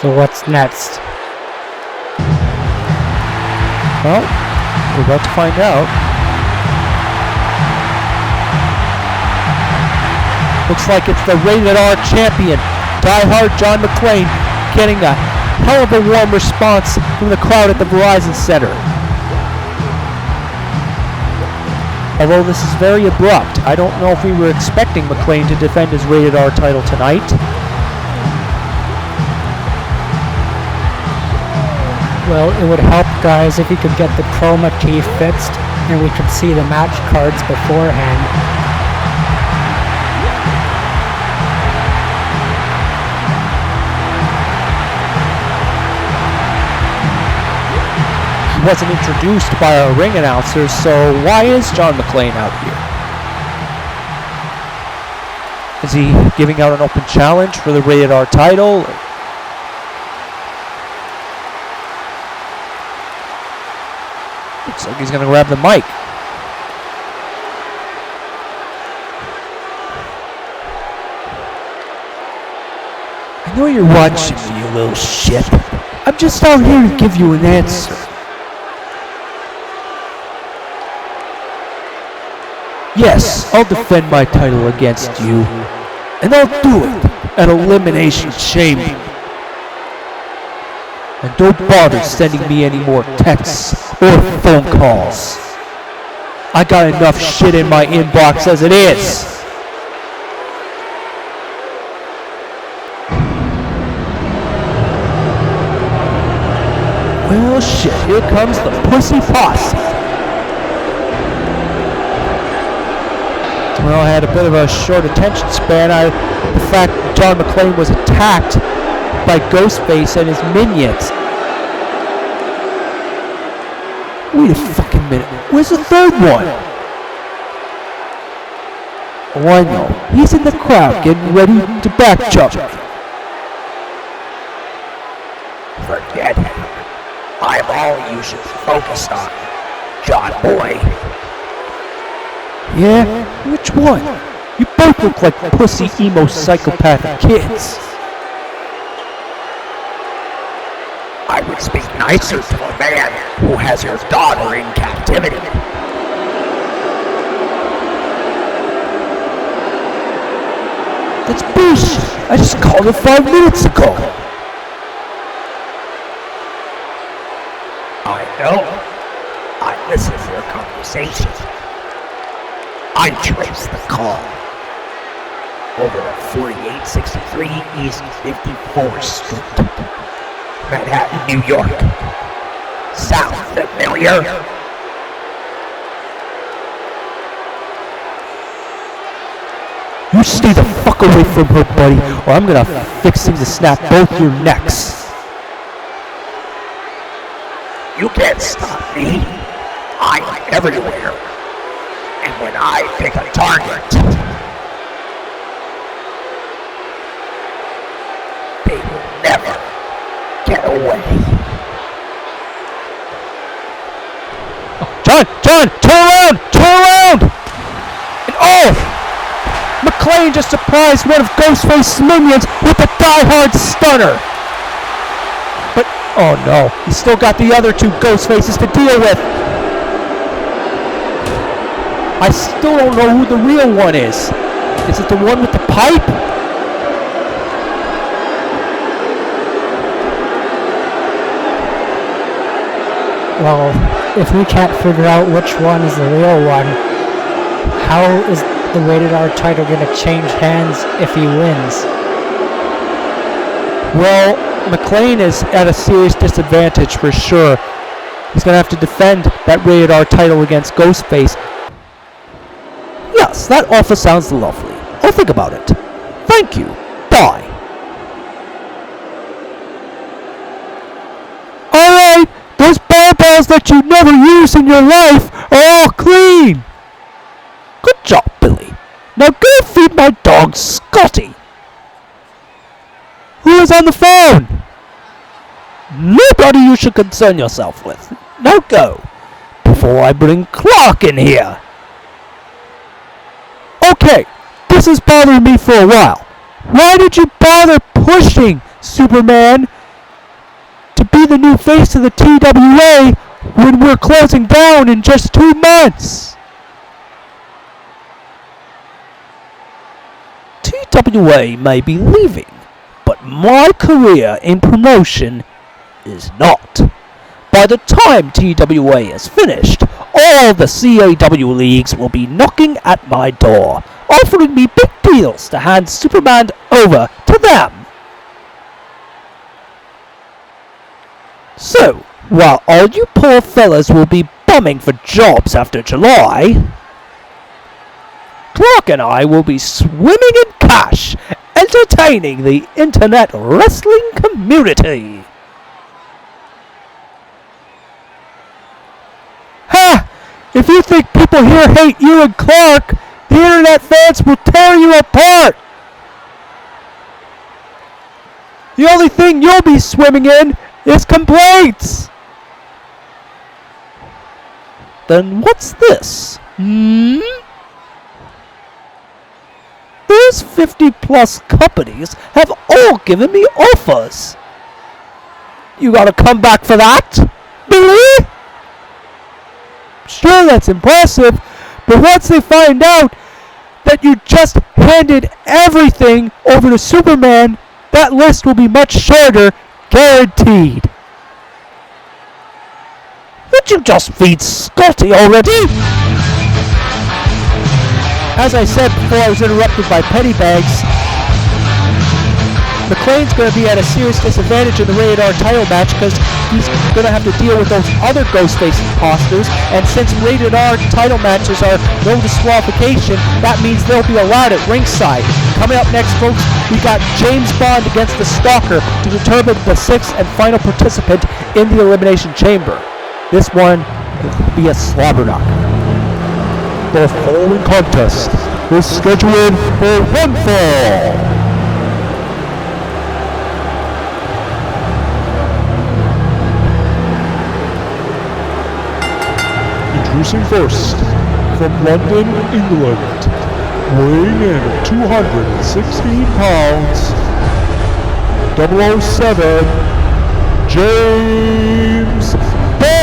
So what's next? Well, we're about to find out. Looks like it's the Rated R champion, diehard John McClane, getting a hell of a warm response from the crowd at the Verizon Center. Although this is very abrupt, I don't know if we were expecting McClane to defend his Rated R title tonight. Well, it would help, guys, if you could get the chroma key fixed and we could see the match cards beforehand. He wasn't introduced by our ring announcers, so why is John McClane out here? Is he giving out an open challenge for the Rated R title? Looks like he's going to grab the mic. I know you're watching me, you little shit. I'm just out here to give you an answer. Yes, I'll defend my title against you. And I'll do it at Elimination Chamber. And don't bother sending me any more texts or phone calls. I got enough shit in my inbox as it is. Well, shit, here comes the pussy posse. Well, I had a bit of a short attention span. The fact that John McClane was attacked by Ghostface and his minions. Wait a fucking minute. Where's the third one? Oh, I know. He's in the crowd getting ready to back jump. Forget him. I'm all you should be focused on, John Boy. Yeah? Which one? You both look like pussy emo psychopathic kids. I would speak nicer to a man who has your daughter in captivity. That's bullshit. I just called her 5 minutes ago. I know. I listened to your conversation. I traced the call. Over at 4863 East 54th Street. Manhattan, New York. Sound familiar? You stay the fuck away from her, buddy, or I'm gonna fix things to snap both your necks. You can't stop me. I'm everywhere. And when I pick a target, they will never get away. John, turn around! And oh! McClane just surprised one of Ghostface's minions with a die-hard stunner. But, oh no, he's still got the other 2 Ghostfaces to deal with. I still don't know who the real one is. Is it the one with the pipe? Well, if we can't figure out which one is the real one, how is the Rated R title going to change hands if he wins? Well, McClane is at a serious disadvantage for sure. He's going to have to defend that Rated R title against Ghostface. Yes, that offer sounds lovely. I'll think about it. Thank you. Bye. Alright, those barbells that you never use in your life are all clean. Good job, Billy. Now go feed my dog, Scotty. Who is on the phone? Nobody you should concern yourself with. Now go, before I bring Clark in here. Okay, this has bothered me for a while. Why did you bother pushing, Superman? be the new face of the TWA when we're closing down in just 2 months. TWA may be leaving, but my career in promotion is not. By the time TWA is finished, all the CAW leagues will be knocking at my door, offering me big deals to hand Superman over to them. So, while all you poor fellas will be bumming for jobs after July, Clark and I will be swimming in cash, entertaining the internet wrestling community. Ha! If you think people here hate you and Clark, the internet fans will tear you apart. The only thing you'll be swimming in is complaints. Then what's this? Those 50+ companies have all given me offers. You gotta come back for that? Really? Sure, that's impressive, but once they find out that you just handed everything over to Superman, that list will be much shorter, guaranteed. Would you just feed Scotty already? As I said before I was interrupted by Pennybags, McLean's going to be at a serious disadvantage in the Rated R title match because he's going to have to deal with those other Ghostface imposters, and since Rated R title matches are no disqualification, that means they'll be allowed at ringside. Coming up next, folks, we got James Bond against the Stalker to determine the 6th and final participant in the Elimination Chamber. This one will be a slobber knocker. The following contest is scheduled for one fall. Introducing first, from London, England, weighing in at 216 pounds, 007, James Bond.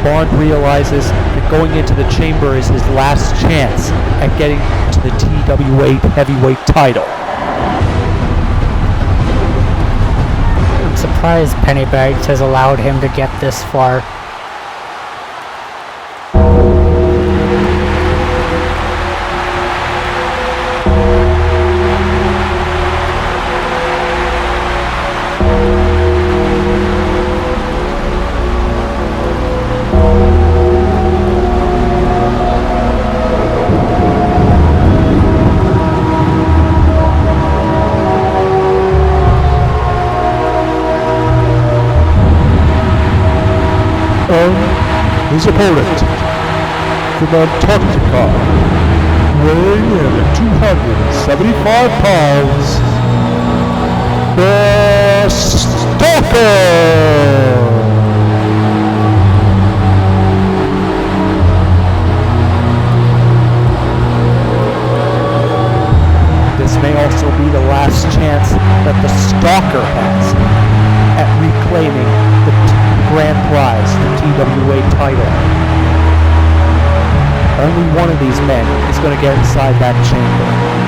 Bond realizes that going into the chamber is his last chance at getting to the TWA heavyweight title. I'm surprised Pennybags has allowed him to get this far. His opponent, from Antarctica, weighing in at 275 pounds, the Stalker! This may also be the last chance that the Stalker has at reclaiming the grand prize, the TWA title. Only one of these men is going to get inside that chamber.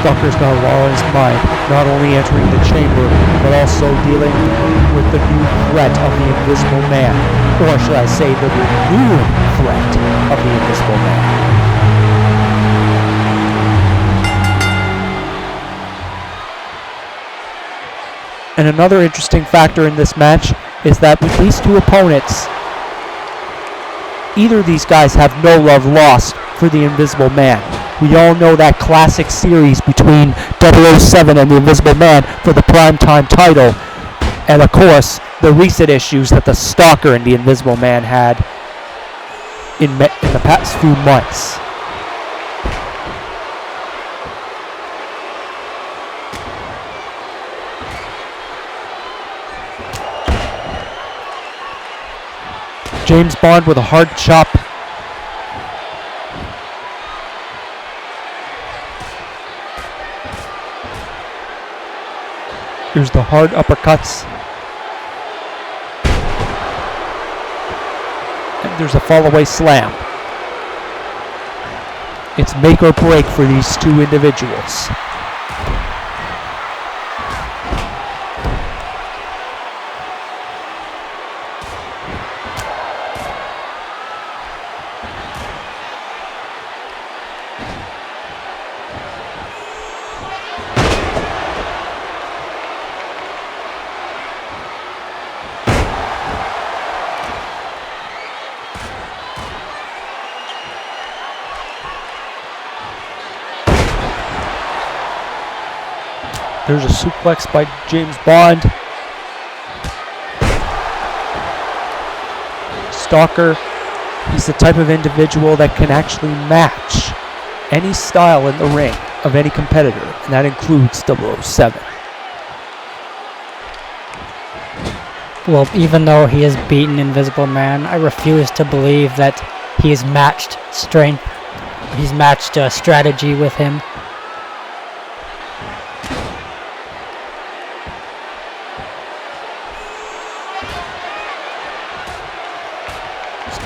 Stalker's got a lot on his mind, not only entering the chamber, but also dealing with the new threat of the Invisible Man. Or should I say, the renewed threat of the Invisible Man. And another interesting factor in this match is that with these two opponents, either of these guys have no love lost for the Invisible Man. We all know that classic series between 007 and the Invisible Man for the primetime title. And of course, the recent issues that the Stalker and the Invisible Man had in the past few months. James Bond with a hard chop. Here's the hard uppercuts. And there's a fall-away slam. It's make or break for these two individuals. There's a suplex by James Bond. Stalker, he's the type of individual that can actually match any style in the ring of any competitor, and that includes 007. Well, even though he has beaten Invisible Man, I refuse to believe that he's matched strength. He's matched strategy with him.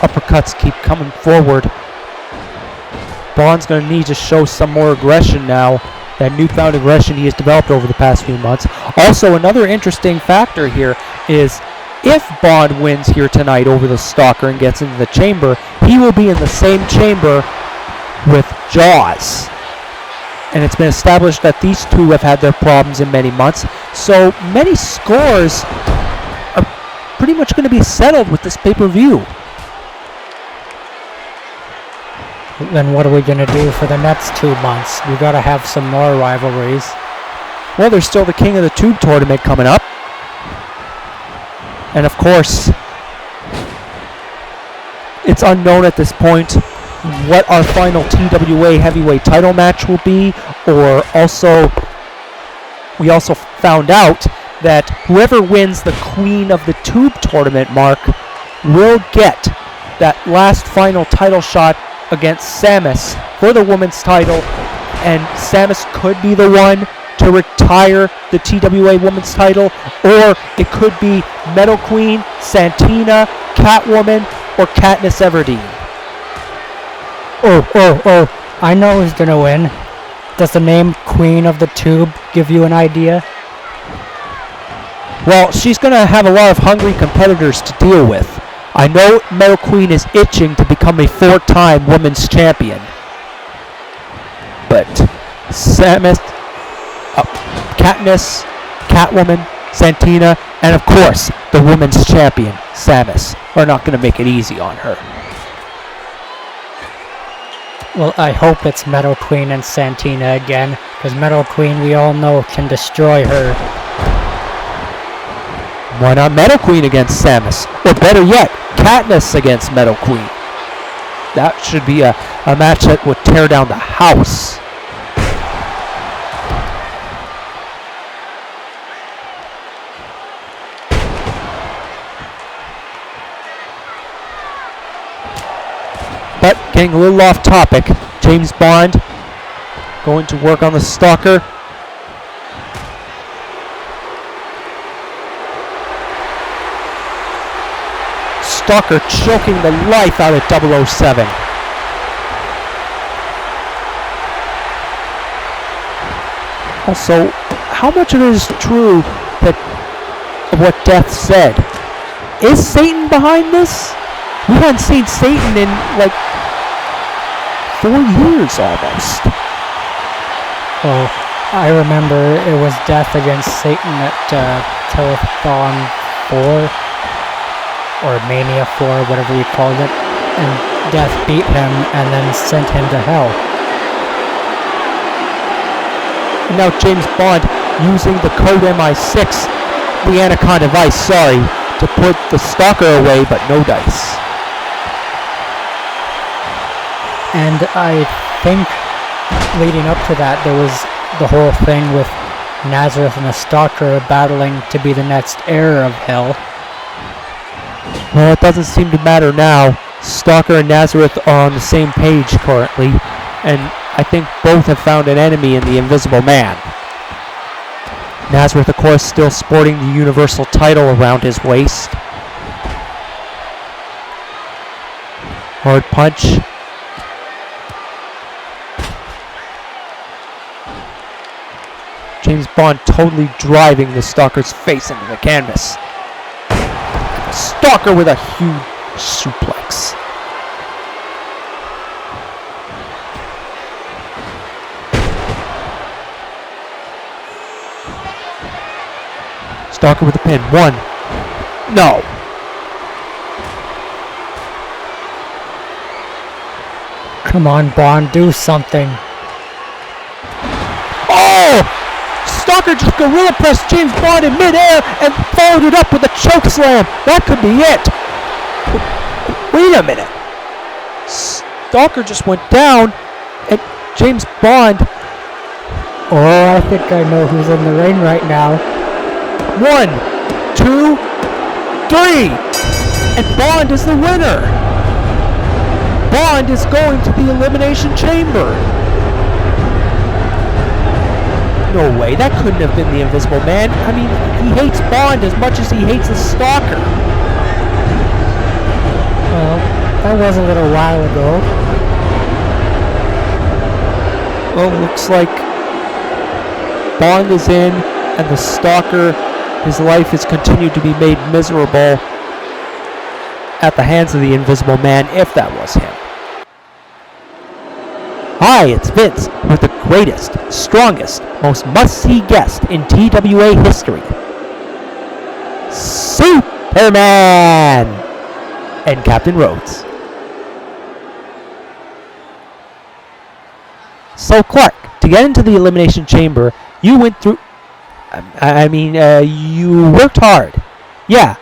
Uppercuts keep coming forward. Bond's going to need to show some more aggression now. That newfound aggression he has developed over the past few months. Also, another interesting factor here is if Bond wins here tonight over the Stalker and gets into the chamber, he will be in the same chamber with Jaws. And it's been established that these two have had their problems in many months. So many scores are pretty much going to be settled with this pay-per-view. Then what are we going to do for the next 2 months? We got to have some more rivalries. Well, there's still the King of the Tube tournament coming up. And of course, it's unknown at this point what our final TWA heavyweight title match will be, or we also found out that whoever wins the Queen of the Tube tournament, Mark, will get that last final title shot against Samus for the women's title, and Samus could be the one to retire the TWA women's title, or it could be Metal Queen, Santina, Catwoman, or Katniss Everdeen. Oh, I know who's gonna win. Does the name Queen of the Tube give you an idea? Well, she's gonna have a lot of hungry competitors to deal with. I know Metal Queen is itching to become a 4-time women's champion. But Samus, Katniss, Catwoman, Santina, and of course, the women's champion, Samus, are not going to make it easy on her. Well, I hope it's Metal Queen and Santina again, because Metal Queen, we all know, can destroy her. Why not Metal Queen against Samus? Or better yet, Katniss against Metal Queen. That should be a match that would tear down the house. But getting a little off topic, James Bond going to work on the Stalker. Stalker choking the life out of 007. Also, how much of it is true that what Death said? Is Satan behind this? We hadn't seen Satan in like 4 years almost. Well, I remember it was Death against Satan at Telethon 4, or Mania 4, whatever you called it, and Death beat him and then sent him to hell. And now James Bond using the code MI6, the Anaconda Vice, sorry, to put the stalker away, but no dice. And I think leading up to that, there was the whole thing with Nazareth and the Stalker battling to be the next heir of Hell. Well, it doesn't seem to matter now. Stalker and Nazareth are on the same page currently, and I think both have found an enemy in the Invisible Man. Nazareth, of course, still sporting the Universal title around his waist. Hard punch. James Bond totally driving the Stalker's face into the canvas. Stalker with a huge suplex. Stalker with a pin. 1. No. Come on, Bond, do something. Oh! Stalker just gorilla pressed James Bond in midair and followed it up with a choke slam. That could be it. Wait a minute. Stalker just went down and James Bond. Oh, I think I know who's in the ring right now. 1, 2, 3. And Bond is the winner. Bond is going to the Elimination Chamber. No way, that couldn't have been the Invisible Man. I mean, he hates Bond as much as he hates the Stalker. Well, that was a little while ago. Well, looks like Bond is in, and the Stalker, his life has continued to be made miserable at the hands of the Invisible Man, if that was him. Hi, it's Vince with the greatest, strongest, most must-see guest in TWA history. Superman! And Captain Rhodes. So Clark, to get into the Elimination Chamber, you went through... you worked hard. Yeah,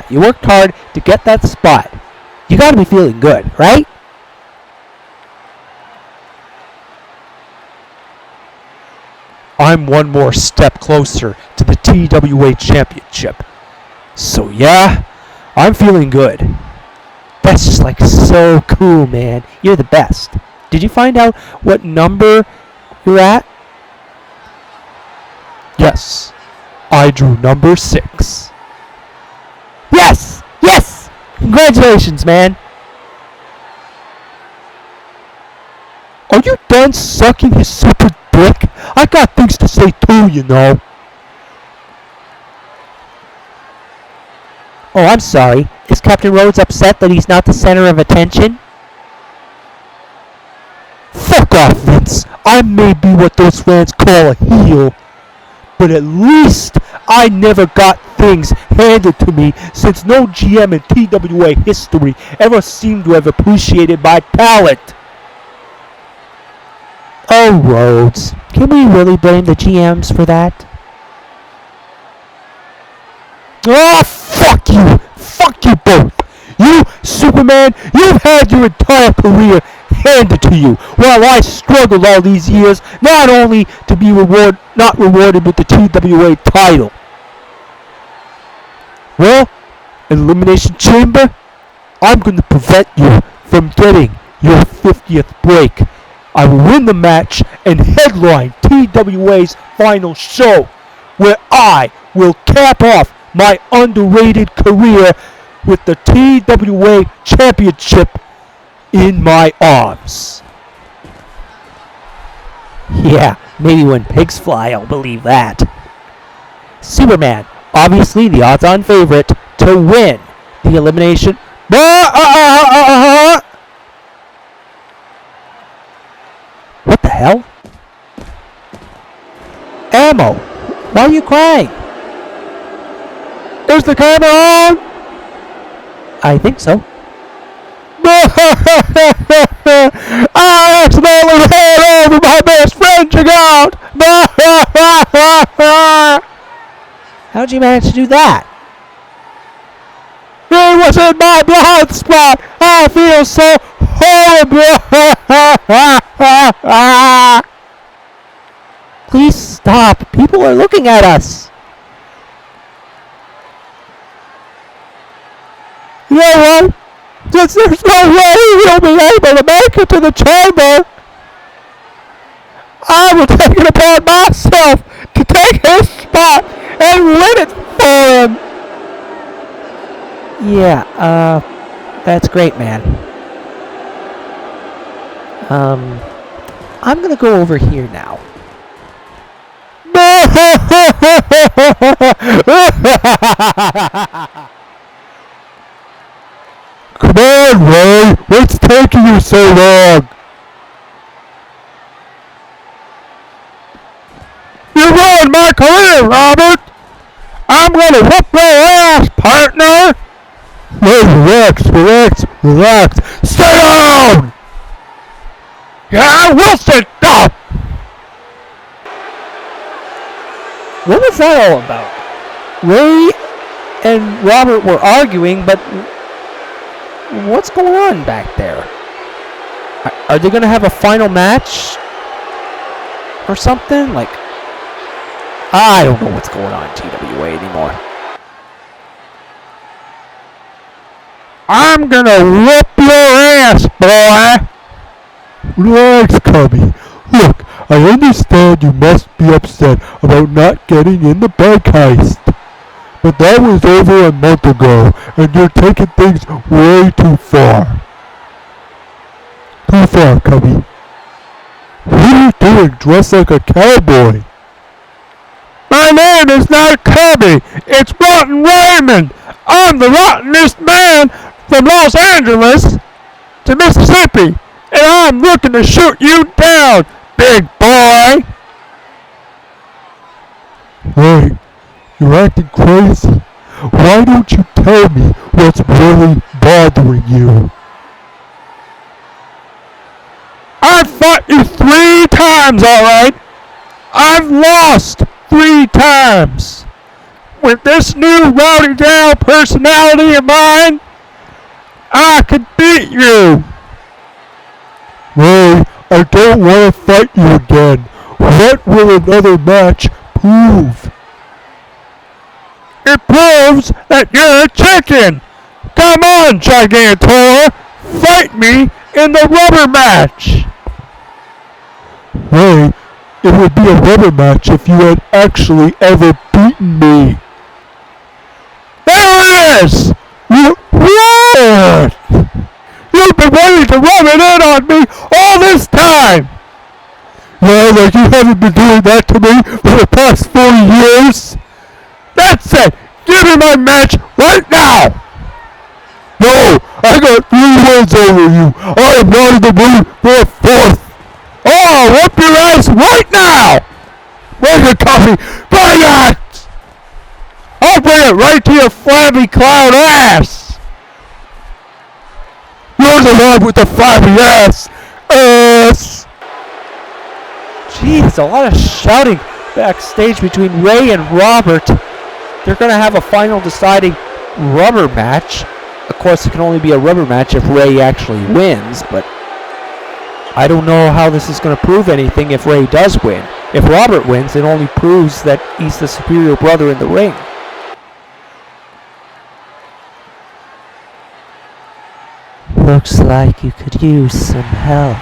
you worked hard to get that spot. You gotta be feeling good, right? I'm one more step closer to the TWA Championship. So yeah, I'm feeling good. That's just like so cool, man. You're the best. Did you find out what number you're at? Yes, I drew number 6. Yes! Yes! Congratulations, man! Are you done sucking his super dick? I got things to say too, you know. Oh, I'm sorry. Is Captain Rhodes upset that he's not the center of attention? Fuck off, Vince. I may be what those fans call a heel, but at least I never got things handed to me, since no GM in TWA history ever seemed to have appreciated my talent. Oh, Rhodes, can we really blame the GMs for that? Oh, fuck you! Fuck you both! You, Superman, you've had your entire career handed to you, while I struggled all these years, not only to be not rewarded with the TWA title. Well, Elimination Chamber, I'm going to prevent you from getting your 50th break. I will win the match and headline TWA's final show, where I will cap off my underrated career with the TWA Championship in my arms. Yeah, maybe when pigs fly, I'll believe that. Superman, obviously the odds-on favorite to win the elimination. What the hell? Ammo! Why are you crying? Is the camera on? I think so. I accidentally ran over my best friend, you out! How'd you manage to do that? It was in my blood spot! I feel so horrible! Please stop! People are looking at us! You know what? Since there's no way we'll be able to make it to the chamber, I will take it upon myself to take his spot and win it for him! Yeah, that's great, man. I'm gonna go over here now. Come on, Ray! What's taking you so long? You ruined my career, Robert! I'm gonna whoop your ass, partner! Hey, relax! Stay down! Yeah, I will sit down! What was that all about? Ray and Robert were arguing, but what's going on back there? Are they going to have a final match? Or something? Like, I don't know what's going on in TWA anymore. I'm gonna whoop your ass, boy! Relax, Cubby. Look, I understand you must be upset about not getting in the bank heist. But that was over a month ago, and you're taking things way too far. Too far, Cubby. What are you doing dressed like a cowboy? My name is not Cubby, it's Rotten Raymond. I'm the rottenest man from Los Angeles to Mississippi, and I'm looking to shoot you down, big boy. Wait, you're acting crazy. Why don't you tell me what's really bothering you? I've fought you 3 times, alright? I've lost 3 times. With this new rowdy down personality of mine, I could beat you. Ray, I don't want to fight you again. What will another match prove? It proves that you're a chicken. Come on, Gigantor. Fight me in the rubber match. Ray, it would be a rubber match if you had actually ever beaten me. There it is! What? You've been waiting to rub it in on me all this time! Yeah, like you haven't been doing that to me for the past 40 years? That's it! Give me my match right now! No! I got 3 wins over you! I am not in the mood for a 4th! Oh, I'll whoop your ass right now! Bring it, Coffee! Bring it! I'll bring it right to your flabby clown ass! You're the one with the flabby ass! Jeez, a lot of shouting backstage between Ray and Robert. They're going to have a final deciding rubber match. Of course, it can only be a rubber match if Ray actually wins, but I don't know how this is going to prove anything if Ray does win. If Robert wins, it only proves that he's the superior brother in the ring. Looks like you could use some help.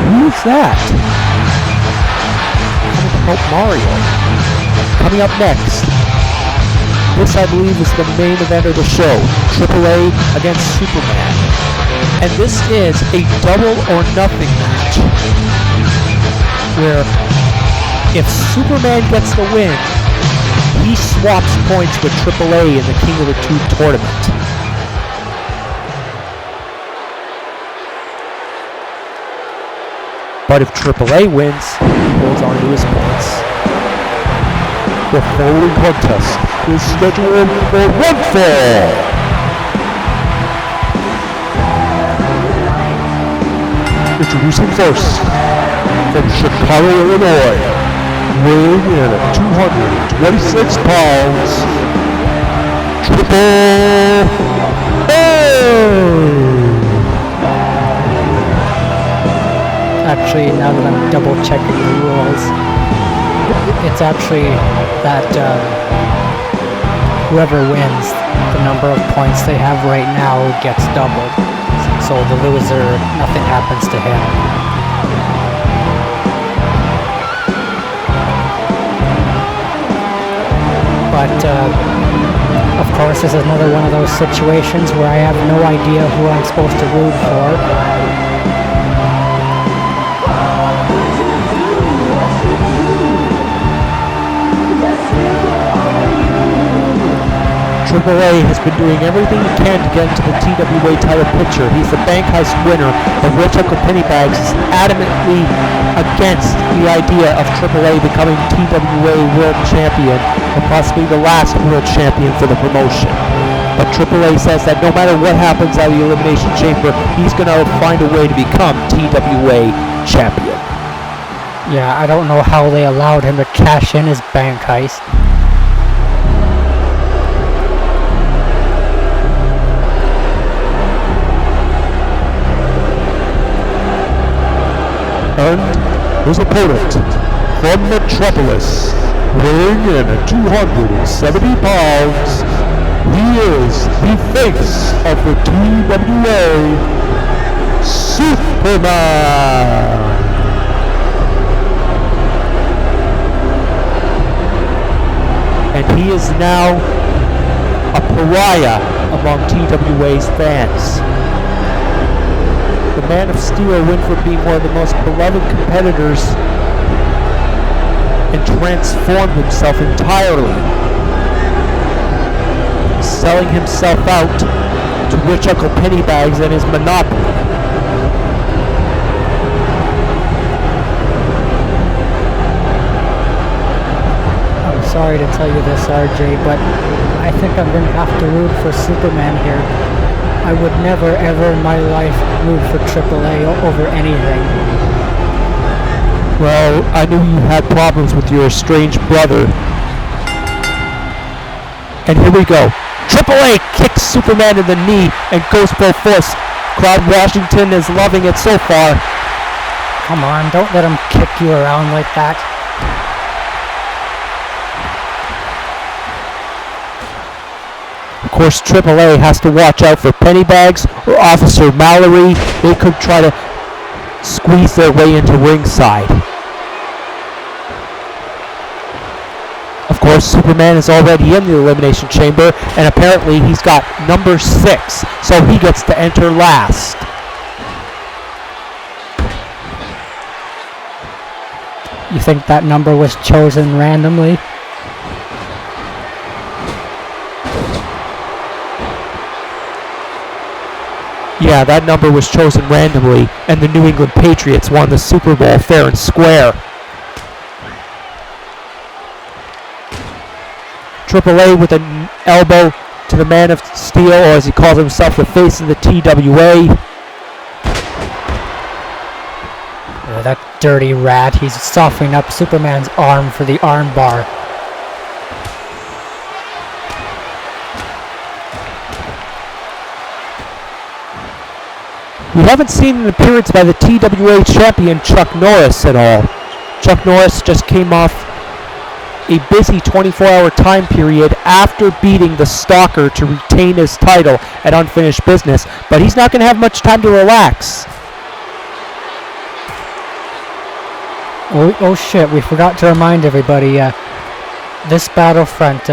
Who's that? Coming to help Mario. Coming up next This, I believe, is the main event of the show. AAA against Superman. And this is a double or nothing match, where if Superman gets the win, he swaps points with AAA in the King of the Tube tournament. But if AAA wins, he holds on to his points. The following contest is scheduled for one fall. Introducing first, from Chicago, Illinois, weighing in at 226 pounds, Triple A! Actually, now that I'm double checking the rules, it's actually that whoever wins, the number of points they have right now gets doubled. So the loser, nothing happens to him. But of course, this is another one of those situations where I have no idea who I'm supposed to root for. AAA has been doing everything he can to get into the TWA title picture. He's the bank heist winner, but Rich Uncle Pennybags is adamantly against the idea of AAA becoming TWA World Champion and possibly the last World Champion for the promotion. But AAA says that no matter what happens out of the Elimination Chamber, he's going to find a way to become TWA Champion. Yeah, I don't know how they allowed him to cash in his bank heist. And his opponent, from Metropolis, weighing in at 270 pounds, he is the face of the TWA, Superman! And he is now a pariah among TWA's fans. The Man of Steel went from being one of the most beloved competitors and transformed himself entirely, selling himself out to Rich Uncle Pennybags and his monopoly. I'm sorry to tell you this, RJ, but I think I'm going to have to root for Superman here. I would never ever in my life root for AAA over anything. Well, I knew you had problems with your estranged brother. And here we go. AAA kicks Superman in the knee and goes full force. Cloud Washington is loving it so far. Come on, don't let him kick you around like that. Of course, AAA has to watch out for Pennybags or Officer Mallory. They could try to squeeze their way into ringside. Of course, Superman is already in the Elimination Chamber, and apparently he's got number 6, so he gets to enter last. You think that number was chosen randomly? Yeah, that number was chosen randomly, and the New England Patriots won the Super Bowl fair and square. AAA with an elbow to the Man of Steel, or as he calls himself, the face of the TWA. Oh, that dirty rat. He's softening up Superman's arm for the arm bar. We haven't seen an appearance by the TWA champion Chuck Norris at all. Chuck Norris just came off a busy 24-hour time period after beating the Stalker to retain his title at Unfinished Business, but he's not going to have much time to relax. Oh shit, we forgot to remind everybody, this Battlefront,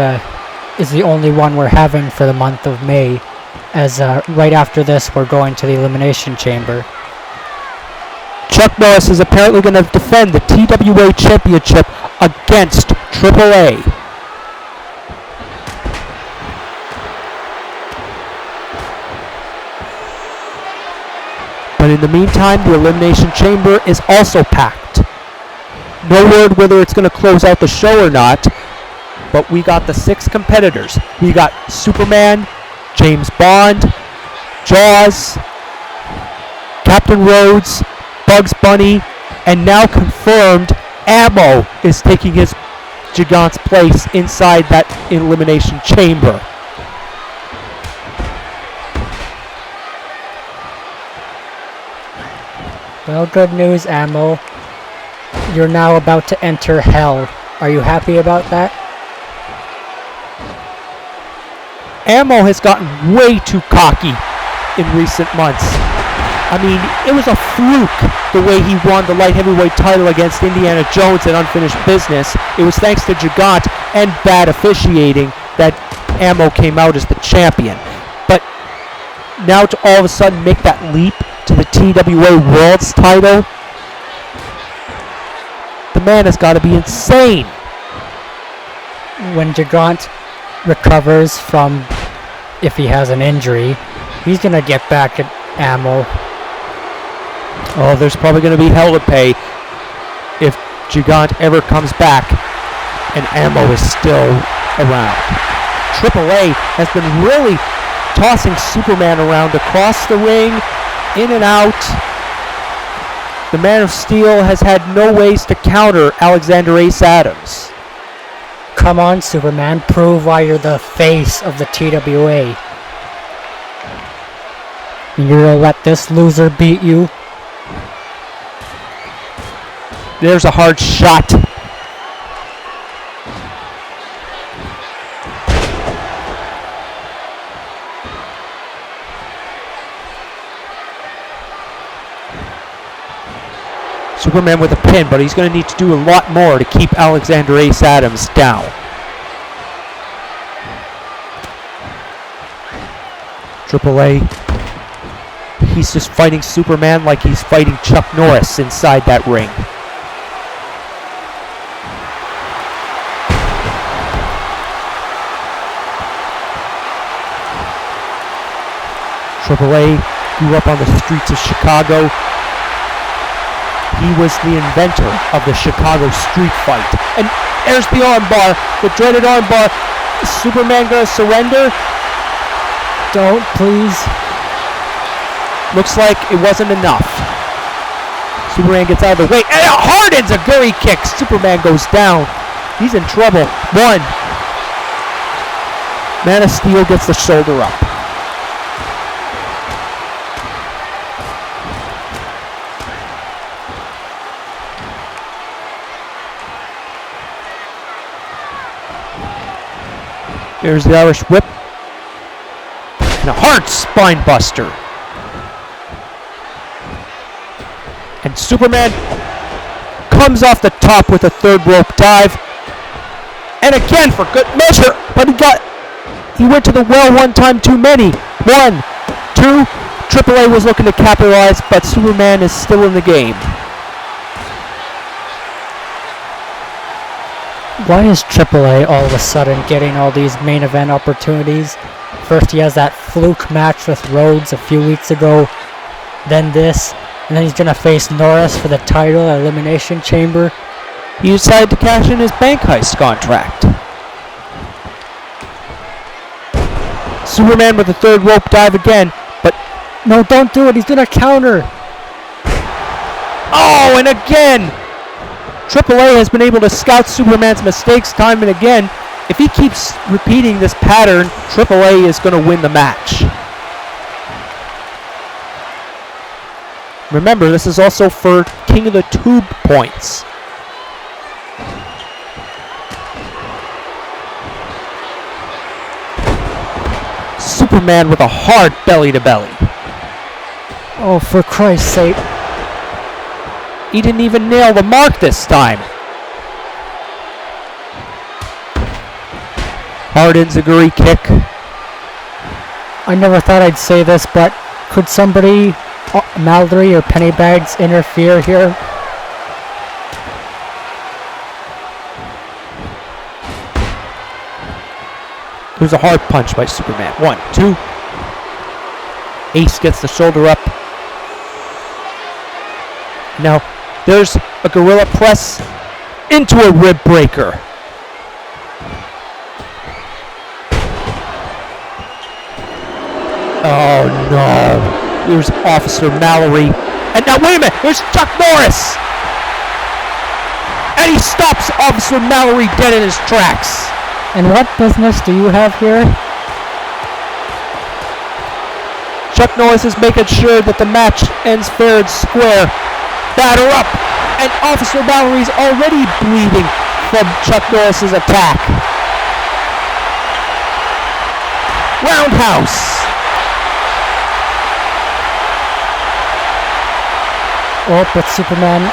is the only one we're having for the month of May, as right after this we're going to the Elimination Chamber. Chuck Norris is apparently going to defend the TWA Championship against TWA. But in the meantime, the Elimination Chamber is also packed. No word whether it's going to close out the show or not, but we got the 6 competitors. We got Superman, James Bond, Jaws, Captain Rhodes, Bugs Bunny, and now confirmed, Ammo is taking his Gigant's place inside that Elimination Chamber. Well, good news, Ammo. You're now about to enter hell. Are you happy about that? Ammo has gotten way too cocky in recent months. I mean, it was a fluke the way he won the light heavyweight title against Indiana Jones at Unfinished Business. It was thanks to Gigant and bad officiating that Ammo came out as the champion. But now to all of a sudden make that leap to the TWAWorld's title, the man has got to be insane. When Gigant recovers from, if he has an injury, he's gonna get back at Ammo. Oh, there's probably going to be hell to pay if Gigant ever comes back and Ammo is still around. AAA has been really tossing Superman around across the ring, in and out. The Man of Steel has had no ways to counter Alexander Ace Adams. Come on, Superman, prove why you're the face of the TWA. You're gonna let this loser beat you? There's a hard shot. Superman with a pin, but he's going to need to do a lot more to keep Alexander Ace Adams down. AAA, he's just fighting Superman like he's fighting Chuck Norris inside that ring. AAA grew up on the streets of Chicago. He was the inventor of the Chicago street fight. And there's the armbar, the dreaded armbar. Is Superman gonna surrender? Don't, please. Looks like it wasn't enough. Superman gets out of the way, and it hardens a Gurry kick. Superman goes down. He's in trouble. 1. Man of Steel gets the shoulder up. There's the Irish whip. And a hard spine buster. And Superman comes off the top with a third rope dive. And again for good measure. But he went to the well one time too many. 1, 2. AAA was looking to capitalize, but Superman is still in the game. Why is AAA all of a sudden getting all these main event opportunities? First he has that fluke match with Rhodes a few weeks ago, then this, and then he's going to face Norris for the title at Elimination Chamber. He decided to cash in his bank heist contract. Superman with the third rope dive again, but no, don't do it, he's going to counter. oh, and again! AAA has been able to scout Superman's mistakes time and again. If he keeps repeating this pattern, AAA is going to win the match. Remember, this is also for King of the Tube points. Superman with a hard belly-to-belly. Oh, for Christ's sake. He didn't even nail the mark this time. Hard enziguri kick. I never thought I'd say this, but could somebody, Mallory or Pennybags, interfere here? There's a hard punch by Superman. 1, 2. Ace gets the shoulder up. Now, there's a gorilla press into a rib breaker. Oh no. There's Officer Mallory. And now, wait a minute, there's Chuck Norris. And he stops Officer Mallory dead in his tracks. And what business do you have here? Chuck Norris is making sure that the match ends fair and square. Batter up, and Officer Mallory's already bleeding from Chuck Norris's attack. Roundhouse. Oh, but Superman,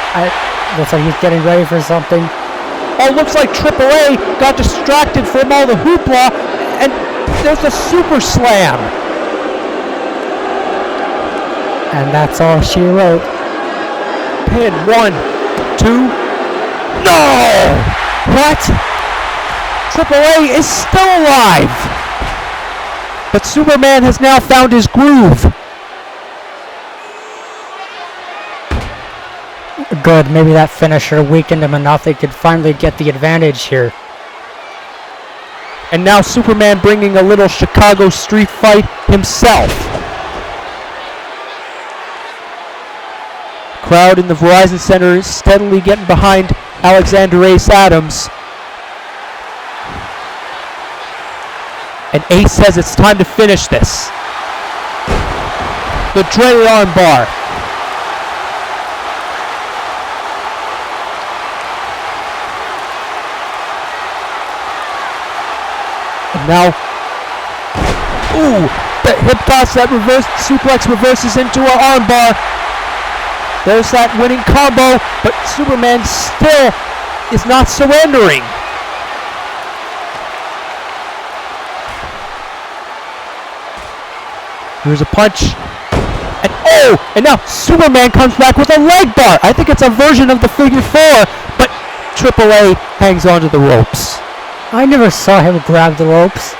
looks like he's getting ready for something. Oh, looks like TWA got distracted from all the hoopla, and there's a super slam. And that's all she wrote. Pin 1, 2. No! What? TWA is still alive. But Superman has now found his groove. Good, maybe that finisher weakened him enough they could finally get the advantage here. And now Superman bringing a little Chicago street fight himself. Crowd in the Verizon Center is steadily getting behind Alexander Ace Adams. And Ace says it's time to finish this. The dreaded armbar. And now, ooh, the hip toss, that reverse suplex reverses into an armbar. There's that winning combo, but Superman still is not surrendering. Here's a punch. And oh! And now Superman comes back with a leg bar. I think it's a version of the figure 4, but AAA hangs onto the ropes. I never saw him grab the ropes.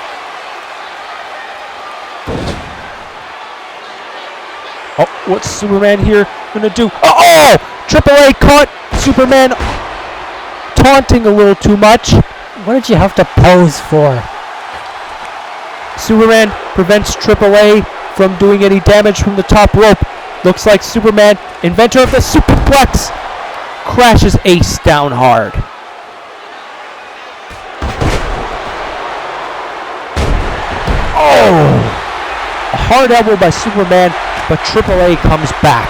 Oh, what's Superman here gonna do? Oh! AAA caught Superman taunting a little too much. What did you have to pose for? Superman prevents AAA from doing any damage from the top rope. Looks like Superman, inventor of the superplex, crashes Ace down hard. Oh! A hard elbow by Superman, but AAA comes back.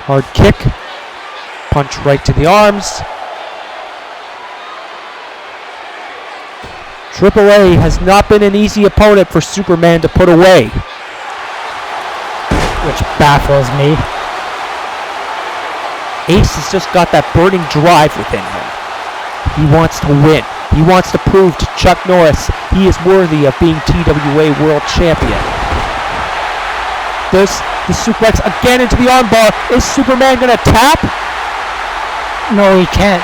Hard kick. Punch right to the arms. AAA has not been an easy opponent for Superman to put away. Which baffles me. Ace has just got that burning drive within him. He wants to win. He wants to prove to Chuck Norris he is worthy of being TWA World Champion. There's the suplex again into the armbar. Is Superman going to tap? No, he can't.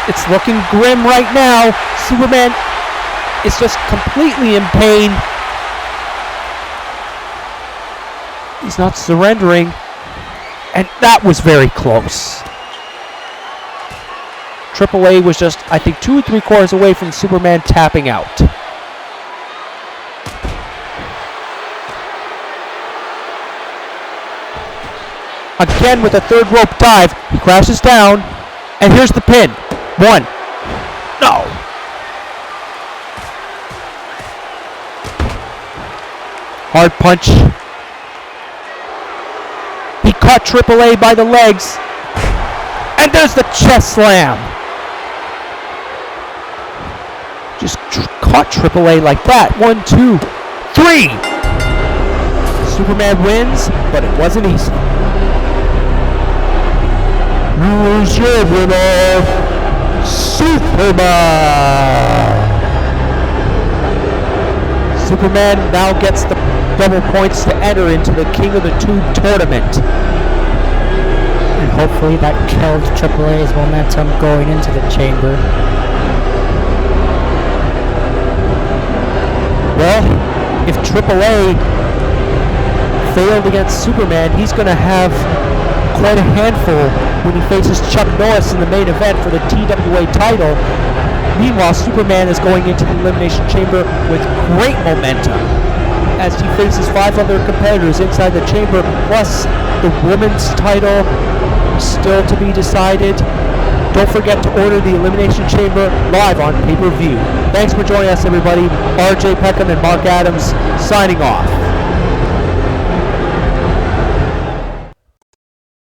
It's looking grim right now. Superman is just completely in pain. He's not surrendering. And that was very close. AAA was just, I think, 2 or 3 quarters away from Superman tapping out. Again with a third rope dive. He crashes down. And here's the pin. 1. No. Hard punch. He caught AAA by the legs. And there's the chest slam. Just caught AAA like that. 1, 2, 3. Superman wins, but it wasn't easy. is your winner, Superman. Superman now gets the double points to enter into the King of the Tube tournament. And hopefully that killed AAA's momentum going into the chamber. Well, if AAA failed against Superman, he's going to have quite a handful when he faces Chuck Norris in the main event for the TWA title. Meanwhile, Superman is going into the Elimination Chamber with great momentum as he faces 5 other competitors inside the chamber, plus the women's title still to be decided. Don't forget to order the Elimination Chamber live on pay-per-view. Thanks for joining us, everybody. RJ Peckham and Mark Adams signing off.